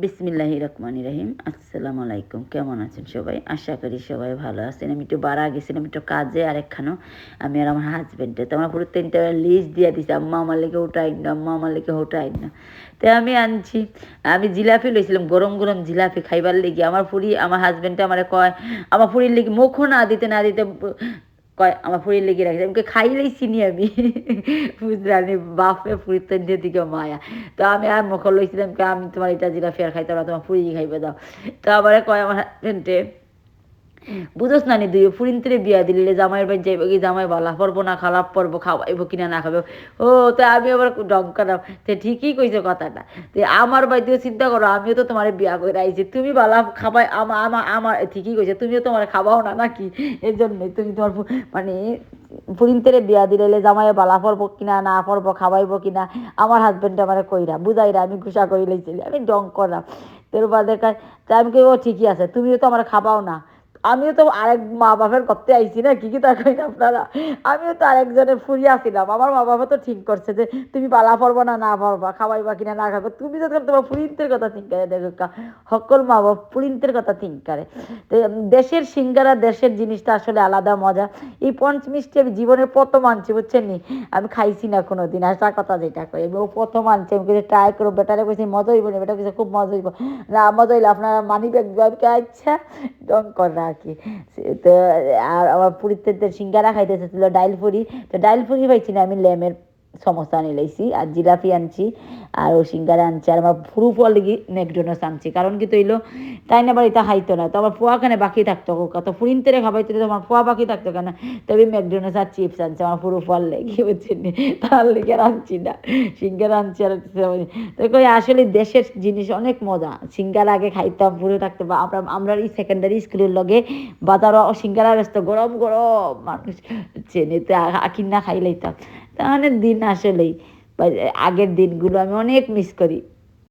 বিসমিল্লাহির রহমানির রহিম। আসসালামু আলাইকুম। কেমন আছেন সবাই? আশা করি সবাই ভালো আছেন। আমি একটু বাড়া গেছিলাম একটু কাজে, আরেকখানো আমি আর আমার হাজব্যান্ডে তো আমার পুরো 3টা লিস্ট দিয়ে দিছে, আম্মা আমার লেগে ওটা আইন না, আম্মা আমার লেগে ওটা আইন না। তো আমি আনছি, আমি জিলাপি লইছিলাম, গরম গরম জিলাপি খাইবার লেগে। আমার ফুরি আমার হাজব্যান্ডে আমার কয়, আমার ফুরির লেগে মুখও না দিতে না দিতে কয় আমার ফুরির লেগে রাখছে। আমাকে খাইলেই চিনি আমি বুঝলানি বাপে ফুরির তৈরি দিকে মায়া। তো আমি আর মুখ লইছিলাম আমি তোমার এটা জিলাপি আর খাইতে পারো, তোমার ফুরি খাইবে দাও। তো আবার কয় আমার হাজবেন্ডে, বুঝোস না নি দুই ফুরিনতে বিয়া দিলে জামাইয়ের বাড়ি যাইব কি, জামাই ভালা পড়বো না খারাপ পড়বো, খাওয়াইব কিনা না খাবে। ও তো আমি আবার ডং করাম, তো ঠিকই কইছো কথাটা। তো আমার বাড়িতেও চিন্তা করো, আমিও তো তোমার বিয়া করে আইছি, তুমি ভালা খাবাই আমার আমার আমার ঠিকই কইছো, তুমিও তোমার খাবাও না নাকি, এর জন্যই তুমি তোমার মানে ফুরিনতে বিয়া দিলে জামাইয়ে বালা পড়বো কিনা না পড়বো, খাওয়াইবো কিনা আমার হাজবেন্ড আমার কইরা বুঝাইরা আমি ঘুষা করি লাইছিলি, আমি ডং করাম। তোর বাদের কাজ আমি কই ও ঠিকই আছে, তুমিও তো আমার খাবাও না। আমিও তো আরেক মা বাপের করতে আইছি না, কি তা কই না আপনারা। আমিও তো আরেকজনের ফুরিয়ে আসিলাম, আমার মা বাবা তো ঠিক করছে যে তুমি পালা পড়বো না না পড়বা, খাওয়াইবা কিনা না খাবো, তুমি তো তোমার ফুরিন্তের কথা থিঙ্ক করে দেখো সকল মা বাবা ফুরিন্তের কথা থিঙ্ক করে। তো দেশের সিঙ্গারা দেশের জিনিসটা আসলে আলাদা মজা। এই পঞ্চমিষ্টি আমি জীবনের প্রথম আনছি বুঝছেন নি, আমি খাইছি না কোনো দিন, আসা কথা যেটা কই আমি ও প্রথম আনছি, আমি কিছু ট্রাই করবো, বেটারে কইছি মজা হইব না, বেটা কিছু খুব মজা হইব না, মজা হইলে আপনারা মানি ব্যাগ জবকে আচ্ছা ডং কর না আর কি। তো আর আমার পুরীতে সিঙ্গারা খাইতে এসেছিলো ডাইল পুরি, তো ডাইল পুরি পাইছি না, আমি লেমের সমোসা আনি লাইছি আর জিলাপি আনছি আর ও সিঙ্গারা আনছি আর আমার ফুরু ফল লেগে ম্যাকডোনাস আনছি, কারণ কি তৈলো তাই না বাড়িতে খাইতো না, তো আমার পোয়াখানে বাকি থাকতো, কত ফুরিনতে খাবাইতে তো আমার পোয়া বাকি থাকতো কেন, তবে ম্যাকডোনাস আর চিপস আনছে আমার পুরো ফল লেগে বুঝছেন, তার লেগে আর আনছি না, সিঙ্গারা আনছি আর তো কই আসলে দেশের জিনিস অনেক মজা। সিঙ্গারা আগে খাইতাম পুরো থাকতে, বা আমরা এই সেকেন্ডারি স্কুলের লগে বাজারও সিঙ্গারা ব্যস্ত গরম গরম মানুষ চেনেতে কিনা খাই লাইতাম। তাহলে দিন আসলেই আগের দিনগুলো আমি অনেক মিস করি।